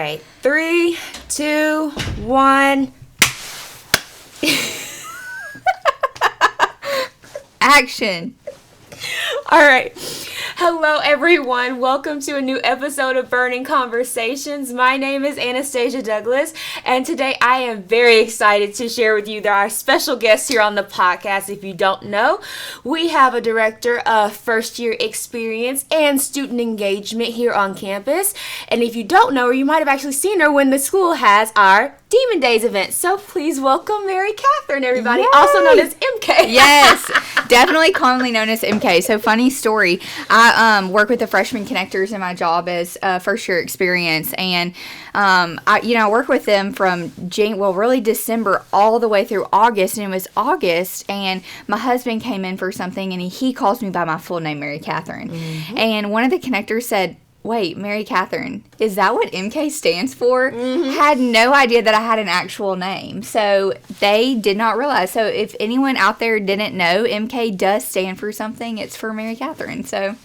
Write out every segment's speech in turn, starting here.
right. 3, 2, 1. Action. All right. Hello, everyone. Welcome to a new episode of Burning Conversations. My name is Anastasia Douglas, and today I am very excited to share with you that our special guest here on the podcast. If you don't know, we have a director of first-year experience and student engagement here on campus. And if you don't know her, you might have actually seen her when the school has our Demon Days event. So please welcome Mary-Katherine, everybody, Yay! also known as MK. Yes, definitely commonly known as MK. So funny story. I work with the freshman connectors in my job as first year experience, and I work with them from really December all the way through August, and it was August, and my husband came in for something, and he calls me by my full name, Mary-Katherine, and one of the connectors said, "Wait, Mary-Katherine, is that what MK stands for?" Had no idea that I had an actual name. So they did not realize. So if anyone out there didn't know, MK does stand for something. It's for Mary-Katherine. So,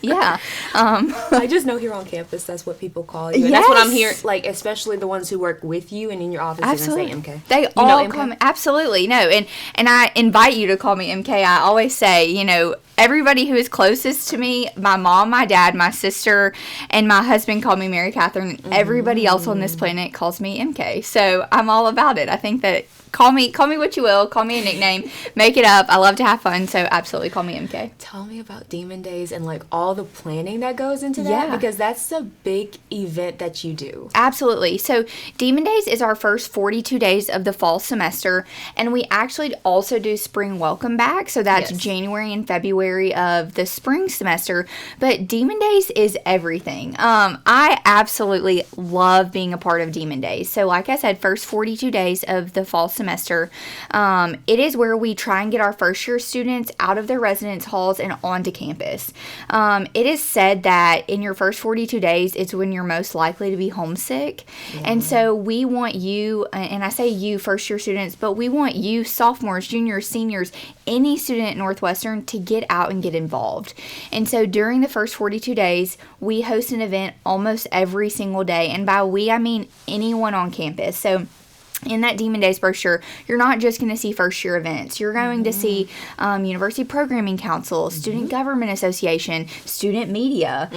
yeah. I just know here on campus, that's what people call you. And Yes. that's what I'm hearing, like, especially the ones who work with you and in your office, Absolutely. they say MK. They You all know MK? call me, absolutely, no. And I invite you to call me MK. I always say, everybody who is closest to me, my mom, my dad, my sister, and my husband call me Mary-Katherine. Everybody else on this planet calls me MK. So I'm all about it. I think that call me what you will, call me a nickname, make it up. I love to have fun, so absolutely call me MK. Tell me about Demon Days and, like, all the planning that goes into that, Yeah. because that's a big event that you do. Absolutely. So Demon Days is our first 42 days of the fall semester, and we actually also do spring welcome back. So that's Yes. January and February of the spring semester. But Demon Days is everything. I absolutely love being a part of Demon Days. So like I said, first 42 days of the fall semester, it is where we try and get our first year students out of their residence halls and onto campus. It is said that in your first 42 days, it's when you're most likely to be homesick. And so we want you, and I say you first year students, but we want you sophomores, juniors, seniors, any student at Northwestern to get out and get involved. And so during the first 42 days, we host an event almost every single day. And by we, I mean anyone on campus. So in that Demon Days brochure, you're not just going to see first year events. You're going to see University Programming Council, Student Government Association, Student Media.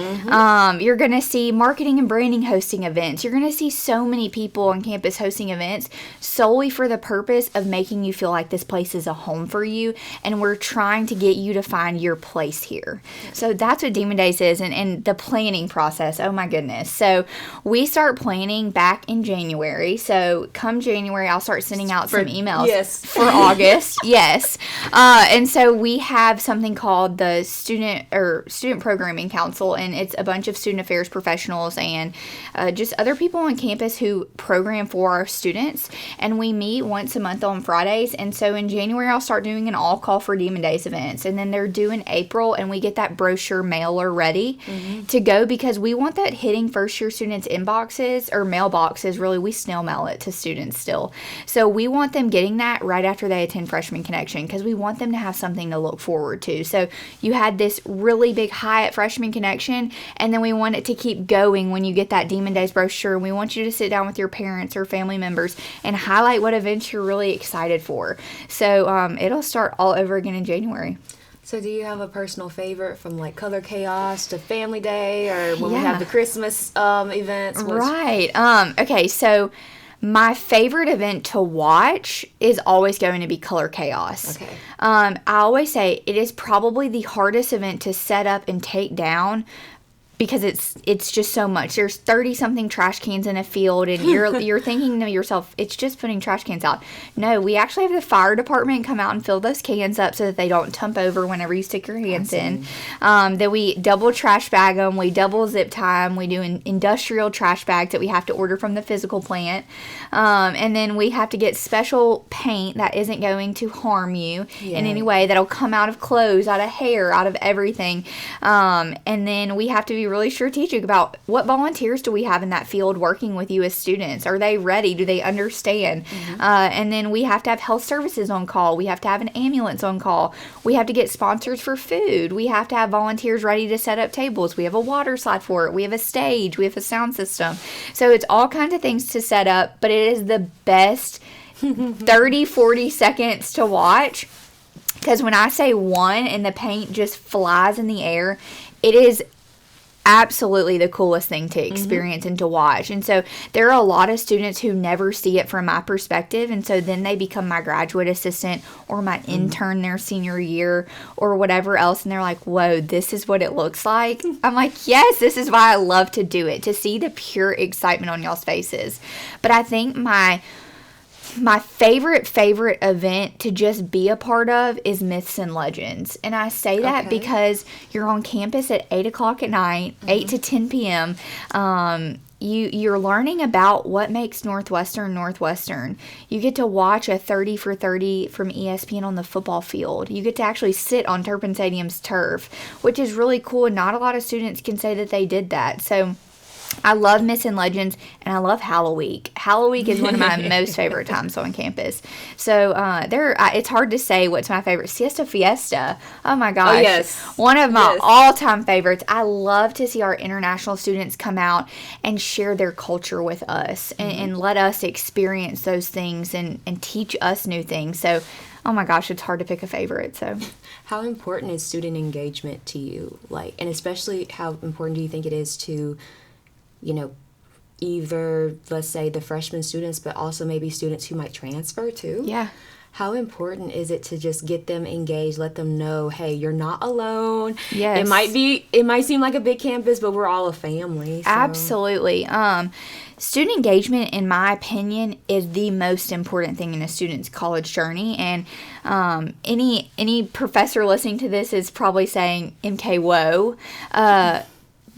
You're going to see marketing and branding hosting events. You're going to see so many people on campus hosting events solely for the purpose of making you feel like this place is a home for you. And we're trying to get you to find your place here. So that's what Demon Days is, and the planning process. Oh my goodness. So we start planning back in January. So come January, I'll start sending out some emails for August. Yes. And so we have something called the Student Programming Council, and it's a bunch of student affairs professionals and just other people on campus who program for our students. And we meet once a month on Fridays. And so in January, I'll start doing an all call for Demon Days events. And then they're due in April, and we get that brochure mailer ready to go, because we want that hitting first year students' inboxes or mailboxes. Really, we snail mail it to students still. So we want them getting that right after they attend Freshman Connection, because we want them to have something to look forward to. So you had this really big high at Freshman Connection, and then we want it to keep going when you get that Demon Days brochure. We want you to sit down with your parents or family members and highlight what events you're really excited for. So it'll start all over again in January. So do you have a personal favorite, from like Color Chaos to Family Day, or when we have the Christmas events? Right. Okay, so my favorite event to watch is always going to be Color Chaos. Okay. I always say it is probably the hardest event to set up and take down, because it's just so much. There's 30-something trash cans in a field, and you're thinking to yourself, it's just putting trash cans out. No, we actually have the fire department come out and fill those cans up so that they don't tump over whenever you stick your hands in. Then we double trash bag them. We double zip tie them. We do industrial trash bags that we have to order from the physical plant. And then we have to get special paint that isn't going to harm you in any way, that'll come out of clothes, out of hair, out of everything. And then we have to be be really strategic about what volunteers do we have in that field working with you as students. Are they ready? Do they understand? And then we have to have health services on call. We have to have an ambulance on call. We have to get sponsors for food. We have to have volunteers ready to set up tables. We have a water slide for it. We have a stage. We have a sound system. So it's all kinds of things to set up, but it is the best 30, 40 seconds to watch. Because when I say one and the paint just flies in the air, it is absolutely the coolest thing to experience and to watch. And so there are a lot of students who never see it from my perspective. And so then they become my graduate assistant or my intern their senior year or whatever else. And they're like, whoa, this is what it looks like. I'm like, yes, this is why I love to do it, to see the pure excitement on y'all's faces. But I think my favorite event to just be a part of is Myths and Legends. And I say that because you're on campus at 8 o'clock at night, 8 to 10 p.m. You're learning about what makes Northwestern. You get to watch a 30 for 30 from ESPN on the football field. You get to actually sit on Turpin Stadium's turf, which is really cool. And not a lot of students can say that they did that. So I love Myths and Legends, and I love Halloween. Halloween is one of my most favorite times on campus. So it's hard to say what's my favorite. Siesta Fiesta. Oh, my gosh. Oh, yes. One of my all-time favorites. I love to see our international students come out and share their culture with us and let us experience those things and teach us new things. So, oh, my gosh, it's hard to pick a favorite. So, how important is student engagement to you? And especially how important do you think it is to either, let's say, the freshman students, but also maybe students who might transfer too? Yeah. How important is it to just get them engaged, let them know, hey, you're not alone. Yes. It might seem like a big campus, but we're all a family. So. Absolutely. Student engagement, in my opinion, is the most important thing in a student's college journey. And any professor listening to this is probably saying, MK, whoa.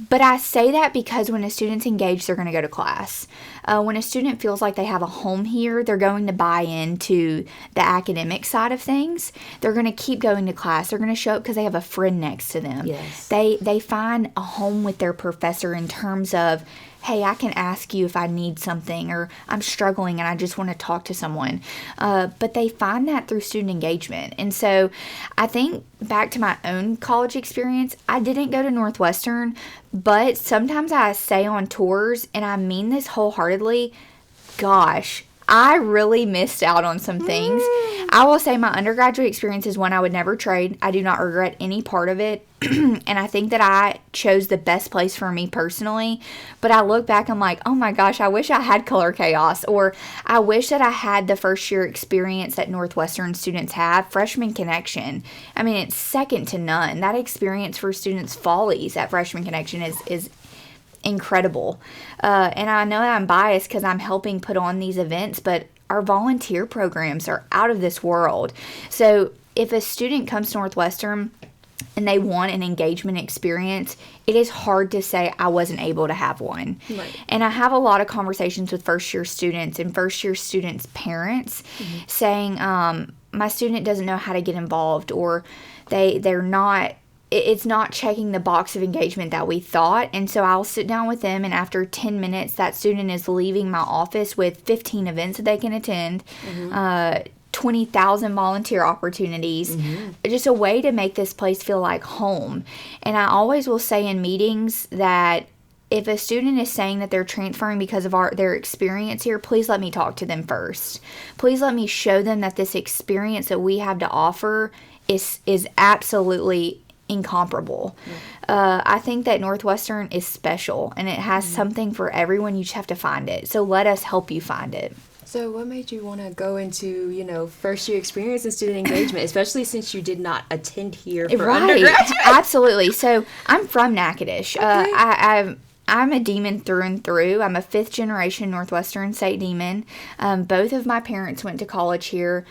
But I say that because when a student's engaged, they're going to go to class. When a student feels like they have a home here, they're going to buy into the academic side of things. They're going to keep going to class. They're going to show up because they have a friend next to them. Yes. They find a home with their professor in terms of, hey, I can ask you if I need something, or I'm struggling and I just want to talk to someone. But they find that through student engagement. And so I think back to my own college experience, I didn't go to Northwestern, but sometimes I say on tours, and I mean this wholeheartedly, gosh, I really missed out on some things. I will say my undergraduate experience is one I would never trade. I do not regret any part of it. And I think that I chose the best place for me personally. But I look back, I'm like, oh my gosh, I wish I had Color Chaos. Or I wish that I had the first year experience that Northwestern students have. Freshman Connection. I mean, it's second to none. That experience for students' follies at Freshman Connection is incredible. And I know that I'm biased because I'm helping put on these events, but our volunteer programs are out of this world. So if a student comes to Northwestern and they want an engagement experience, it is hard to say I wasn't able to have one. Right. And I have a lot of conversations with first-year students and first-year students' parents saying, my student doesn't know how to get involved, or they're not, it's not checking the box of engagement that we thought. And so I'll sit down with them, and after 10 minutes, that student is leaving my office with 15 events that they can attend, 20,000 volunteer opportunities, just a way to make this place feel like home. And I always will say in meetings that if a student is saying that they're transferring because of their experience here, please let me talk to them first. Please let me show them that this experience that we have to offer is absolutely incomparable. I think that Northwestern is special, and it has something for everyone. You just have to find it. So let us help you find it. So what made you want to go into, first year experience and student engagement, especially since you did not attend here for undergraduate? Absolutely. So I'm from Natchitoches. Okay. I'm a Demon through and through. I'm a 5th generation Northwestern State Demon. Both of my parents went to college here,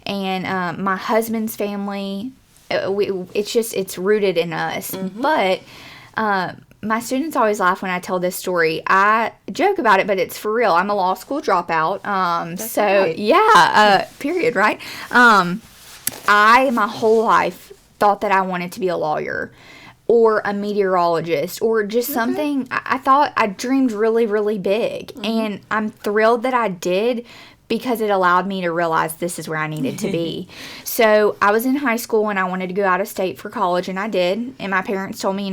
and my husband's family, it's rooted in us. But my students always laugh when I tell this story. I joke about it, but it's for real. I'm a law school dropout. Period, right? I, my whole life, thought that I wanted to be a lawyer. or a meteorologist or just something. I thought I dreamed really, really big. And I'm thrilled that I did, because it allowed me to realize this is where I needed to be. So I was in high school and I wanted to go out of state for college, and I did. And my parents told me,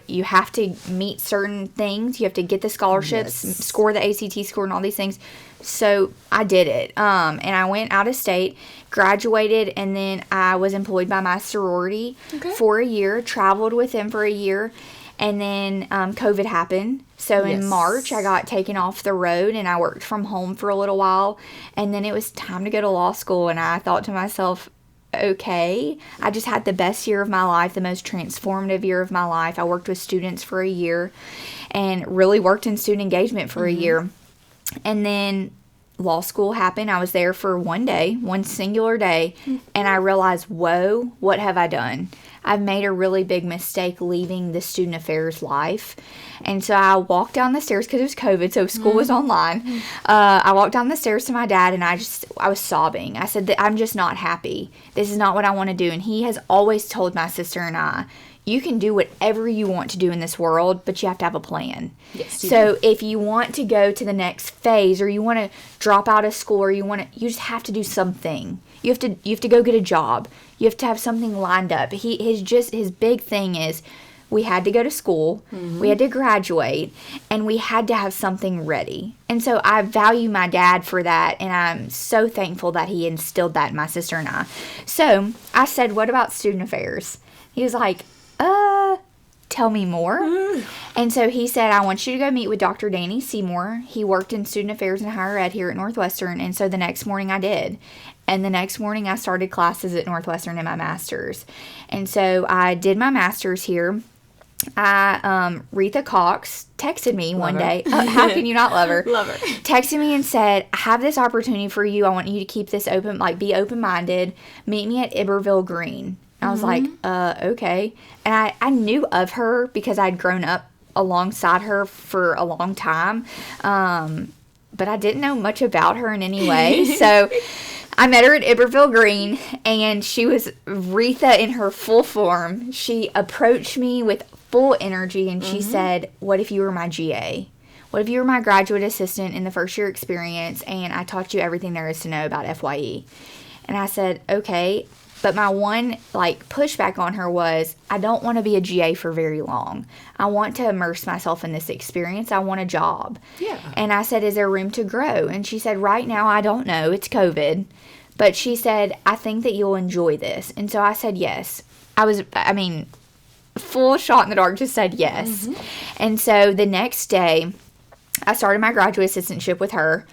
you have to meet certain things. You have to get the scholarships, score the ACT score, and all these things. So I did it. And I went out of state, graduated, and then I was employed by my sorority for a year, traveled with them for a year. And then COVID happened. So in March, I got taken off the road and I worked from home for a little while. And then it was time to go to law school. And I thought to myself, okay, I just had the best year of my life, the most transformative year of my life. I worked with students for a year and really worked in student engagement for a year. And then law school happened. I was there for one day, one singular day. And I realized, whoa, what have I done? I've made a really big mistake leaving the student affairs life. And so I walked down the stairs, because it was COVID, so school was online. I walked down the stairs to my dad, and I was sobbing. I said that I'm just not happy. This is not what I want to do. And he has always told my sister and I, you can do whatever you want to do in this world, but you have to have a plan. Yes. So if you want to go to the next phase, or you want to drop out of school, or you just have to do something. You have to go get a job. You have to have something lined up. His big thing is, we had to go to school, we had to graduate, and we had to have something ready. And so I value my dad for that, and I'm so thankful that he instilled that in my sister and I. So I said, what about student affairs? He was like, tell me more. And so he said, I want you to go meet with Dr. Danny Seymour. He worked in student affairs and higher ed here at Northwestern. And so the next morning I did. And the next morning I started classes at Northwestern in my master's. And so I did my master's here. Retha Cox texted me one day. How can you not love her? Love her. Texted me and said, I have this opportunity for you. I want you to keep this open, be open-minded. Meet me at Iberville Green. I was like, okay. And I knew of her because I'd grown up alongside her for a long time. But I didn't know much about her in any way. So I met her at Iberville Green, and she was Retha in her full form. She approached me with full energy, and she said, what if you were my GA? What if you were my graduate assistant in the first year experience, and I taught you everything there is to know about FYE? And I said, okay. But my one, pushback on her was, I don't want to be a GA for very long. I want to immerse myself in this experience. I want a job. Yeah. And I said, is there room to grow? And she said, right now, I don't know. It's COVID. But she said, I think that you'll enjoy this. And so I said, yes. Full shot in the dark, just said yes. And so the next day, I started my graduate assistantship with her.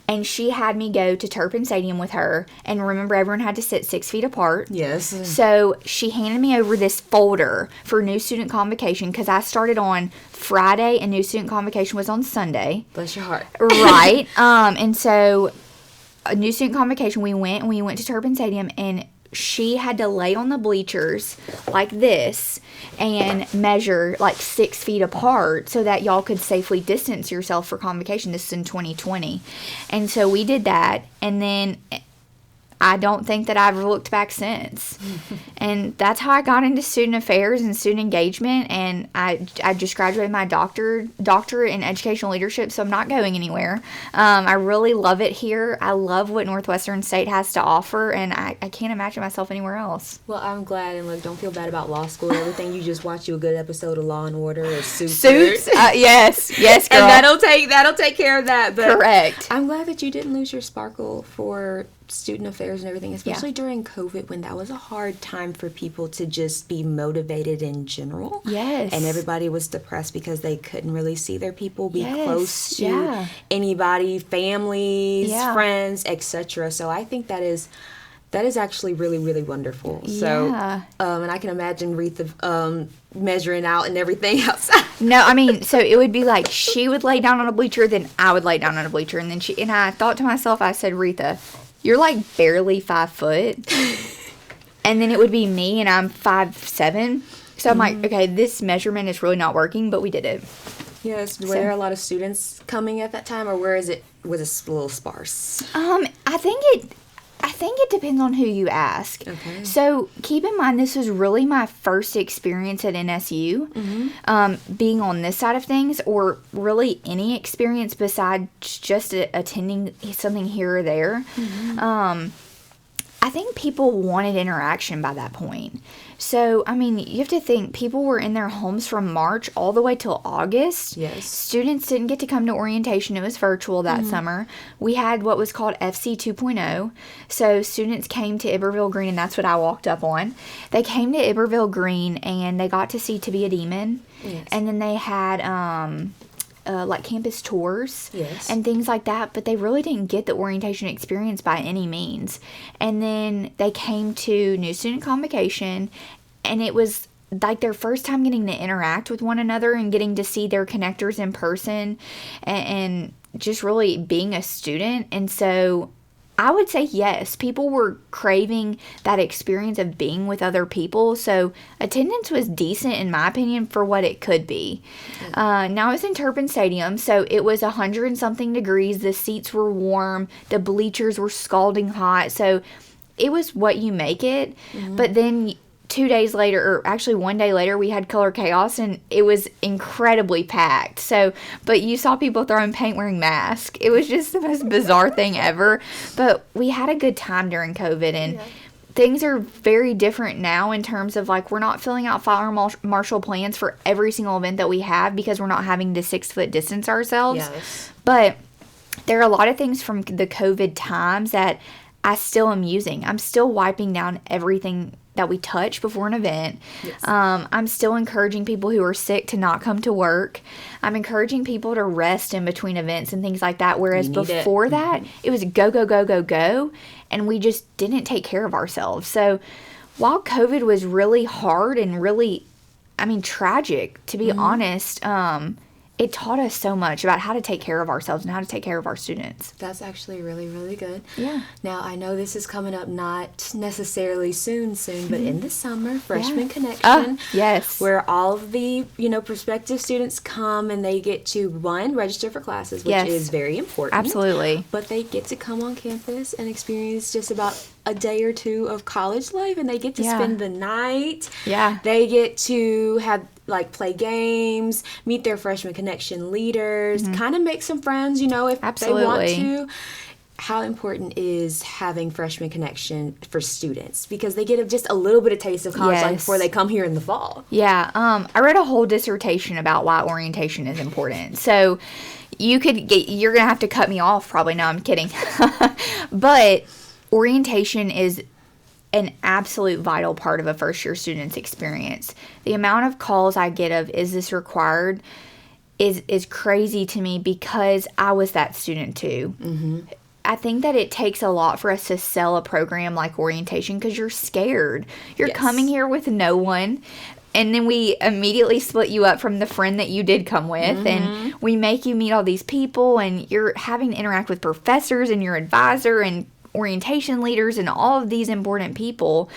And she had me go to Turpin Stadium with her. And remember, everyone had to sit 6 feet apart. Yes. So she handed me over this folder for new student convocation, because I started on Friday and new student convocation was on Sunday. Bless your heart. Right. And so a new student convocation, we went to Turpin Stadium, and she had to lay on the bleachers like this and measure 6 feet apart so that y'all could safely distance yourself for convocation. This is in 2020. And so we did that, and then I don't think that I've looked back since. And that's how I got into student affairs and student engagement. And I just graduated my doctorate in educational leadership, so I'm not going anywhere. I really love it here. I love what Northwestern State has to offer, and I can't imagine myself anywhere else. Well, I'm glad, and don't feel bad about law school and everything. You just watch you a good episode of Law and Order or Suits. Yes, girl. And that'll take care of that. But correct. I'm glad that you didn't lose your sparkle for student affairs and everything, especially during COVID, when that was a hard time for people to just be motivated in general. Yes. And everybody was depressed because they couldn't really see their people, be close to anybody, families, friends, etc. So I think that is actually really, really wonderful. So, and I can imagine Retha measuring out and everything outside. No, so it would be she would lay down on a bleacher, then I would lay down on a bleacher, and then and I thought to myself, I said, Retha, you're barely 5 foot. And then it would be me, and I'm 5'7". So I'm okay, this measurement is really not working, but we did it. Yes. Were there a lot of students coming at that time, or was it a little sparse? I think it depends on who you ask. Okay. So keep in mind, this was really my first experience at NSU, being on this side of things, or really any experience besides just attending something here or there. I think people wanted interaction by that point. So, I mean, you have to think, people were in their homes from March all the way till August. Yes. Students didn't get to come to orientation. It was virtual that summer. We had what was called FC 2.0. So, students came to Iberville Green, and that's what I walked up on. They came to Iberville Green, and they got to see To Be a Demon. Yes. And then they had like campus tours Yes. and things like that, but they really didn't get the orientation experience by any means. And then they came to new student convocation, and it was like their first time getting to interact with one another and getting to see their connectors in person, and just really being a student. And so I would say yes, people were craving that experience of being with other people. So attendance was decent, in my opinion, for what it could be. Now it's in Turpin Stadium, so it was 100 and something degrees. The seats were warm. The bleachers were scalding hot. So it was what you make it. But then 2 days later, or actually 1 day later, we had Color Chaos, and it was incredibly packed. So, but you saw people throwing paint wearing masks. It was just the most bizarre thing ever. But we had a good time during COVID, and things are very different now in terms of, like, we're not filling out fire marshal plans for every single event that we have because we're not having to 6 foot distance ourselves. Yes. But there are a lot of things from the COVID times that I still am using. I'm still wiping down everything that we touch before an event. Yes. I'm still encouraging people who are sick to not come to work. I'm encouraging people to rest in between events and things like that. Whereas before that, it was go, go, go, go, go. And we just didn't take care of ourselves. So while COVID was really hard and really, I mean, tragic, to be honest, it taught us so much about how to take care of ourselves and how to take care of our students. That's actually really, really good. Yeah. Now, I know this is coming up not necessarily soon, but in the summer, Freshman Connection. Yes. Where all of the, prospective students come and they get to, one, register for classes, which is very important. Absolutely. But they get to come on campus and experience just about a day or two of college life, and they get to spend the night. Yeah. They get to have, play games, meet their Freshman Connection leaders, kind of make some friends, if they want to. How important is having Freshman Connection for students? Because they get just a little bit of taste of college life before they come here in the fall. Yeah. I read a whole dissertation about why orientation is important. So you're going to have to cut me off probably. No, I'm kidding. But orientation is an absolute vital part of a first-year student's experience. The amount of calls I get of, is this required, is crazy to me because I was that student too. I think that it takes a lot for us to sell a program like orientation because you're scared. You're coming here with no one. And then we immediately split you up from the friend that you did come with. And we make you meet all these people, and you're having to interact with professors and your advisor and orientation leaders and all of these important people.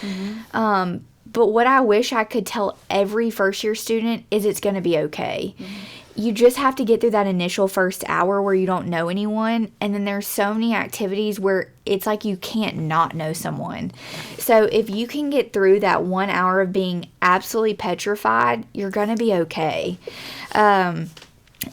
But what I wish I could tell every first year student is it's going to be okay. You just have to get through that initial first hour where you don't know anyone, and then there's so many activities where it's like you can't not know someone. So if you can get through that 1 hour of being absolutely petrified, you're going to be okay. And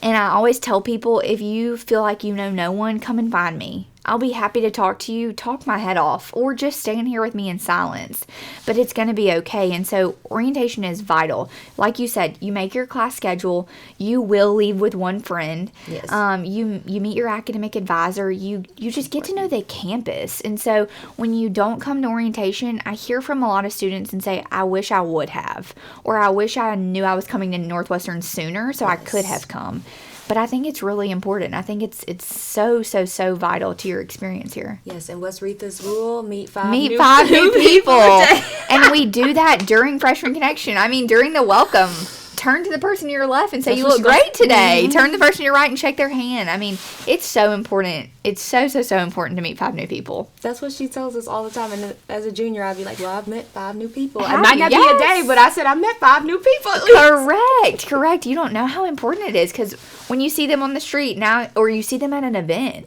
I always tell people, if you feel like you know no one, come and find me. I'll be happy to talk to you, talk my head off, or just stand here with me in silence. But it's going to be okay. And so orientation is vital. Like you said, you make your class schedule. You will leave with one friend. Yes. You meet your academic advisor. You just get to know the campus. And so when you don't come to orientation, I hear from a lot of students and say, I wish I would have. Or I wish I knew I was coming to Northwestern sooner so I could have come. But I think it's really important. I think it's so vital to your experience here. Yes, and what's Retha's rule? Meet five new people. And we do that during Freshman Connection. I mean, during the welcome, turn to the person to your left and say, you look great today. Turn to the person to your right and shake their hand. I mean, it's so important. It's so important to meet 5 new people. That's what she tells us all the time. And as a junior, I'd be like, well, I've met 5 new people. Have It might not be a day, but I said I met 5 new people at least. Correct. You don't know how important it is because when you see them on the street now, or you see them at an event,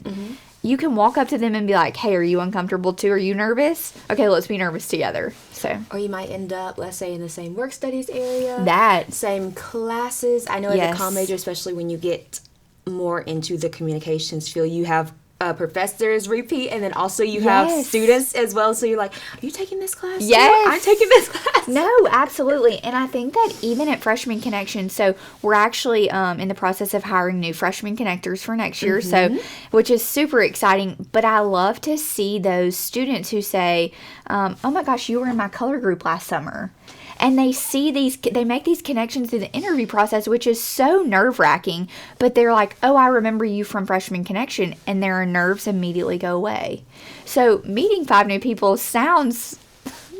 you can walk up to them and be like, hey, are you uncomfortable too? Are you nervous? Okay, let's be nervous together. So, or you might end up, let's say, in the same work studies area. That. Same classes. I know as a comm major, especially when you get more into the communications field, you have professors repeat, and then also you have students as well. So you're like, are you taking this class? Yes. I'm taking this class. No, absolutely. And I think that even at Freshman Connection, so we're actually in the process of hiring new freshman connectors for next year, so which is super exciting. But I love to see those students who say, oh my gosh, you were in my color group last summer. And they make these connections through the interview process, which is so nerve-wracking. But they're like, oh, I remember you from Freshman Connection. And their nerves immediately go away. So meeting 5 new people sounds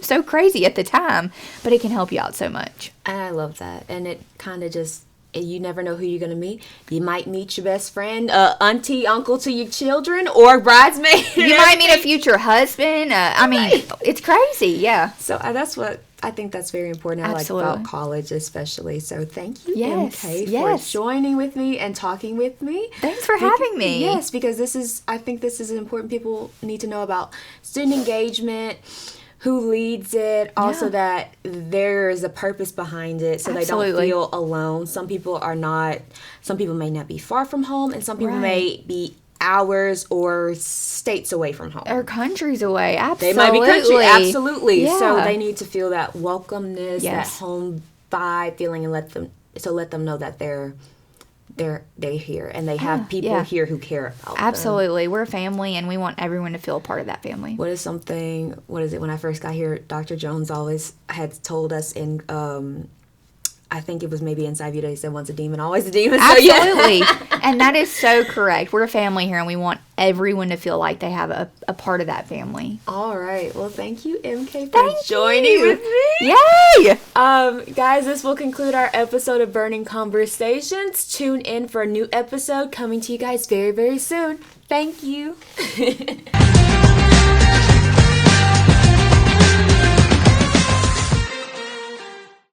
so crazy at the time, but it can help you out so much. And I love that. And it kind of just, you never know who you're going to meet. You might meet your best friend, auntie, uncle to your children, or bridesmaid. You might meet a future husband. I mean, it's crazy. Yeah. So that's what I think that's very important. I like about college especially. So thank you, MK, for joining with me and talking with me. Thanks for having me. Yes, because I think this is important. People need to know about student engagement, who leads it, also that there is a purpose behind it, so they don't feel alone. Some people may not be far from home, and some people may be hours or states away from home. Or countries away, absolutely. They might be country, absolutely. Yeah. So they need to feel that welcomeness, that home vibe feeling, and let them know that they're here, and they have people here who care about them. Absolutely. We're a family, and we want everyone to feel a part of that family. What is it, when I first got here, Dr. Jones always had told us in, I think it was maybe inside you that he said, once a demon, always a demon. Absolutely. So, And that is so correct. We're a family here, and we want everyone to feel like they have a part of that family. All right. Well, thank you, MK, for joining with me. Yay! Guys, this will conclude our episode of Burning Conversations. Tune in for a new episode coming to you guys very, very soon. Thank you.